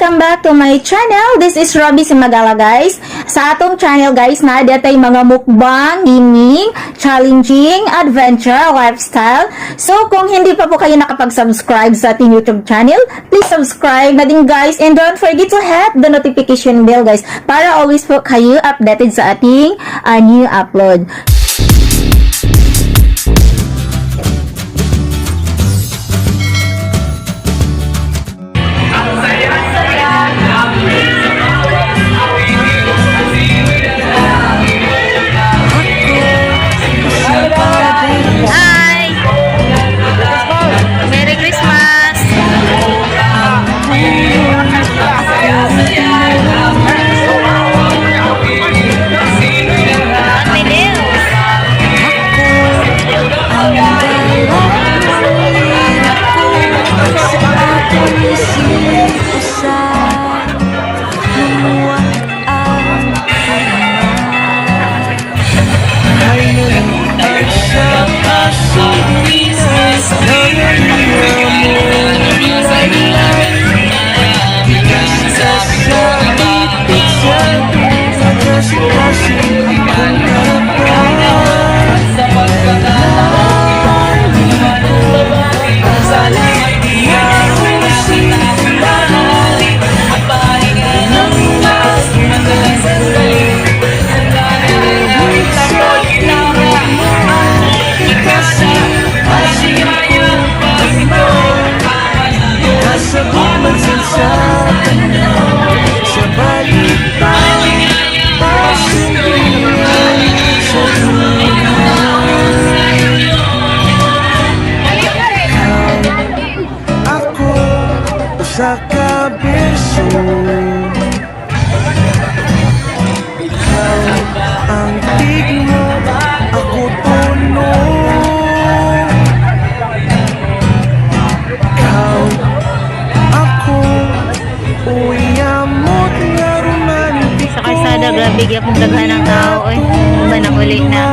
welcome back to my channel. This is Robby Simagala, guys. Sa atong channel, guys, na datay mga mukbang, gaming, challenging, adventure, lifestyle. So, kung hindi pa po kayo nakapag-subscribe sa ating YouTube channel, please subscribe na din, guys. And don't forget to hit the notification bell, guys, para always po kayo updated sa ating new upload. Sa kabiso, ikaw ang tigmo, ako puno. Ikaw, ako, uyamot nga romantik. Sa kalsada, grabe akong daghan ng tao. Ba na uli na.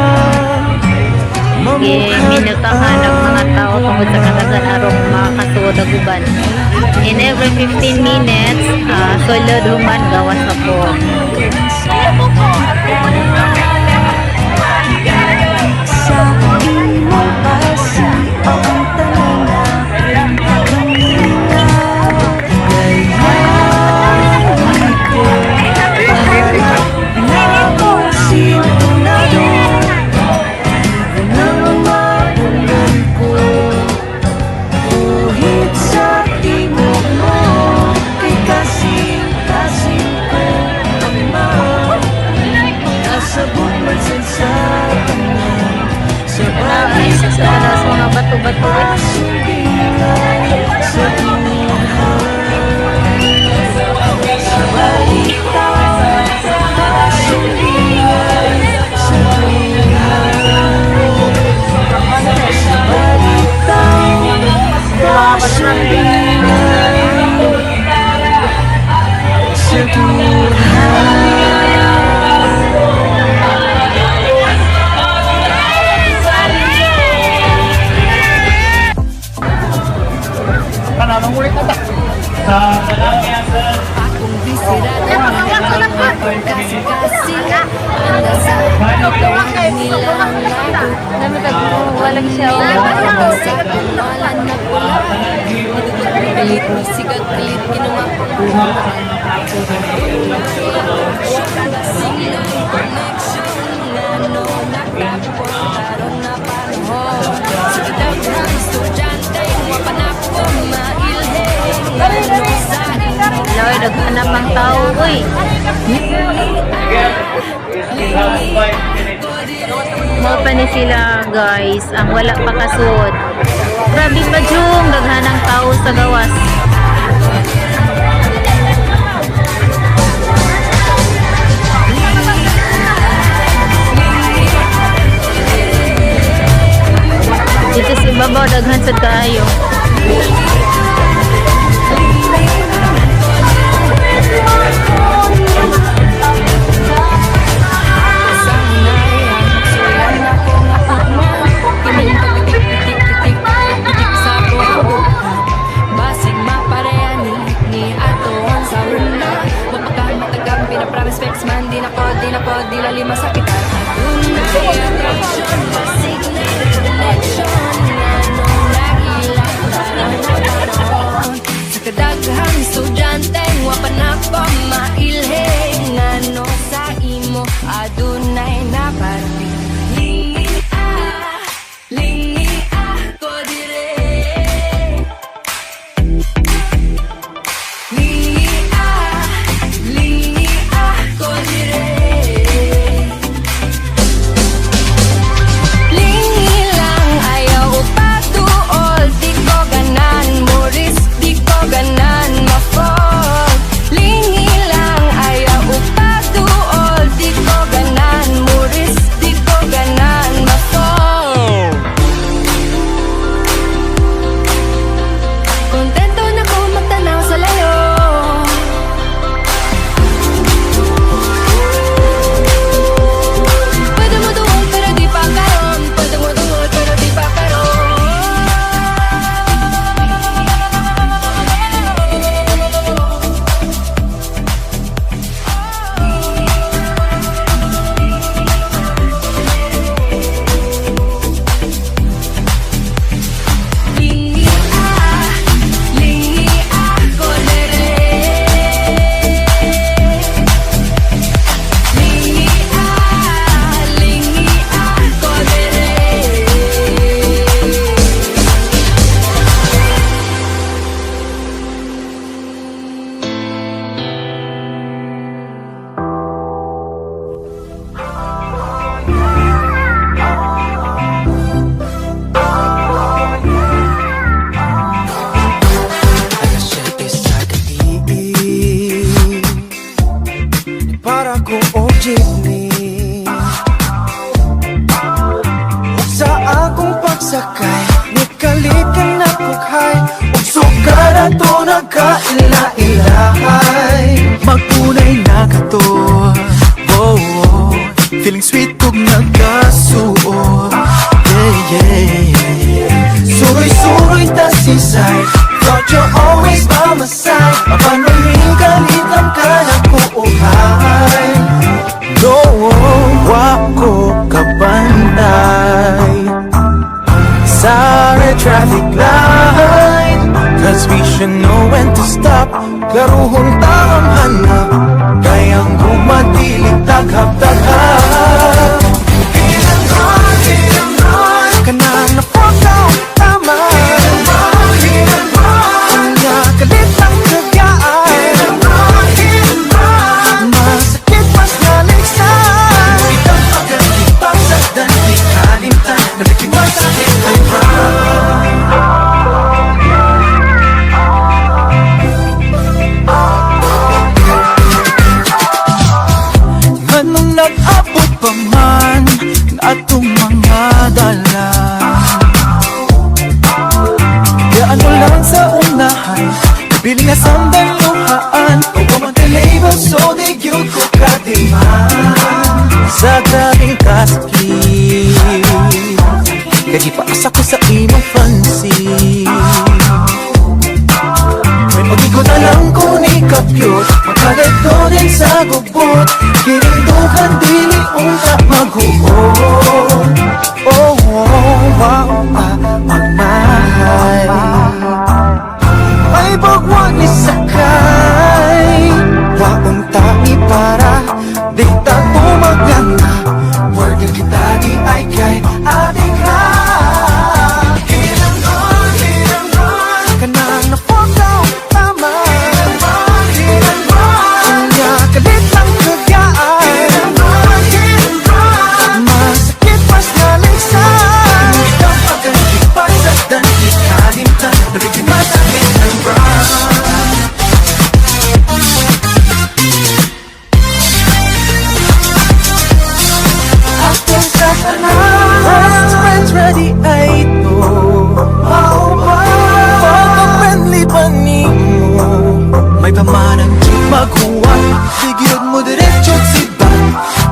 Minutahan ng mga tao tungkol sa katagan arong mga kasuod na guban. In every 15 minutes, solid human gawas ako. Sa imo basa, ang talala, sa mga bato-bato. Walang siya. Pilit mo sigat, pilit ginawa ko. Laway, naghanap ang tao, uy. Mga pa ni sila, guys, ang wala pa kasud. Grabe pa jung, daghan ang tao sa gawas. Dito si Babaw, daghan sa tayo. Basig mapareani ni ato ang sa promise fix man, di na po, di lali masakitan. Tunay attraction, signal, connection, anong nagilang parang sa kadaghang estudyante, wapan ako mailheng, ano sa imo, adunay na parating. Lingi ko dire. Lingi ko dire. Lingi lang ayaw patuol, di ko ganan moris, di ko ganan ma-fall. Lingi lang ayaw patuol, di ko ganan moris, di ko ganan ma-fall. Kontento na ko magtanaw sa layo. Pwede mo duwag pero di pa karon. Pwede mo duwag pero di pa karon. Lingi ko dire. Lingi ko Alas 7 sa gabi, para ko og jeepney. Sa akong pagsakay, nikalit ka na bukhay, ug sugar ato nagkaila-ilahay. Magpunay na ka to, oh, oh. Feeling sweet kog nagkasuot. Suroy-suroy ta sisay, thought you're always by my side. Mapanuling kalitam ka na kuuhay. No, wako kabanday sa red traffic light, cause we should know when to stop. Klaruhon tamang hanap, kayang gumadilig taghap-taghap. Kanang napagaw tama, kanya kalit ang kagyaan. Masakit mas naliksan, itang pagkakipag sa dandi kalimtan, nalikipag sa kitang anong nag-abot pa man na atong mga dala. Kaya ano lang sa unahan, bili na sandal luhaan, o label so di yun ko katiman. Sa grabing kasakit, kaya paasa ko sa imong fancy. May pag-ikot na lang ko ni kapyot, magkagalito din sa gubot, kirindukan dili unta mag-uot. Oh, wow, magmahal, may bagwag ni sakay, waong ta'i para di ta tumaganga. Word kita di ay kay ating ka. Kanang napagaw tama, kanya kalit lang kagyaan. Masakit mas naliksan, itang pagkakipag sa dandi kalimtan, nabigyan masakit ang brown. Ako sa tanan, friends ready ay ito. Pagka-friendly pa nimo, may pamanang jeep maghuwat, bigyan mo diretso si Bat.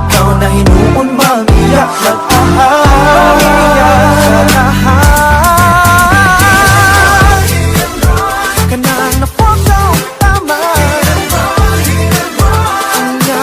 Ikaw na hinuon mamiyak nag-ahal. Kanang napagaw tama, kanya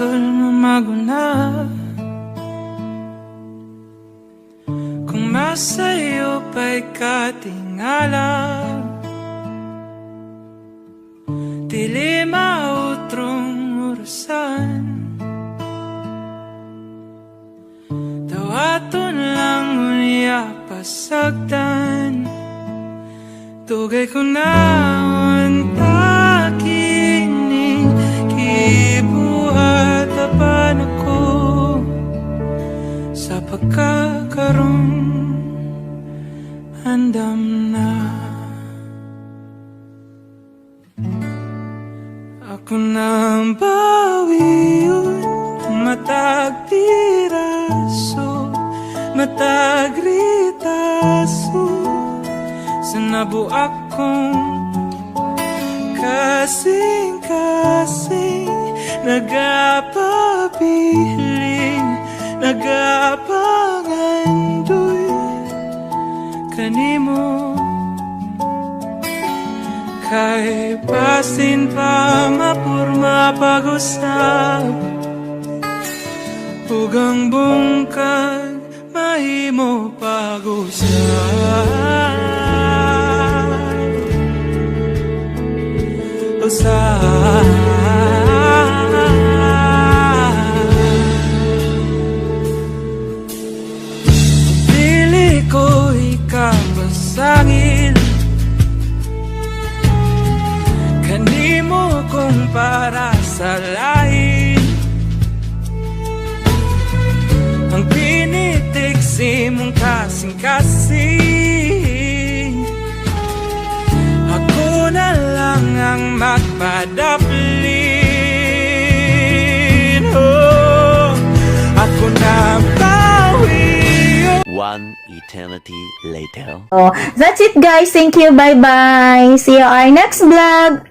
Sul nga maguna. Kung masayo pa'y katingala, dili mautrong orasan. Dawaton lang unya pasagdan. Tugay ko na untakining kibuhat apan ako sa pagkakaroon andam na. Ako nang bawiyon matag piraso, matag ritaso sa nabuak kong kasing-kasing, nagapabiling, nagapangandoy kanimo. Kay pasin pa mapurma pag-usap, hugang bungkag mahimo pag-usap. Pili ko ikapasangil, kanimo kong para sa lain. Ang pinitig simong kasing-kasing, ako na lang ang magpadaplin. Oh, ako na bawi. One eternity later. So, that's it guys. Thank you. Bye-bye. See you our next vlog.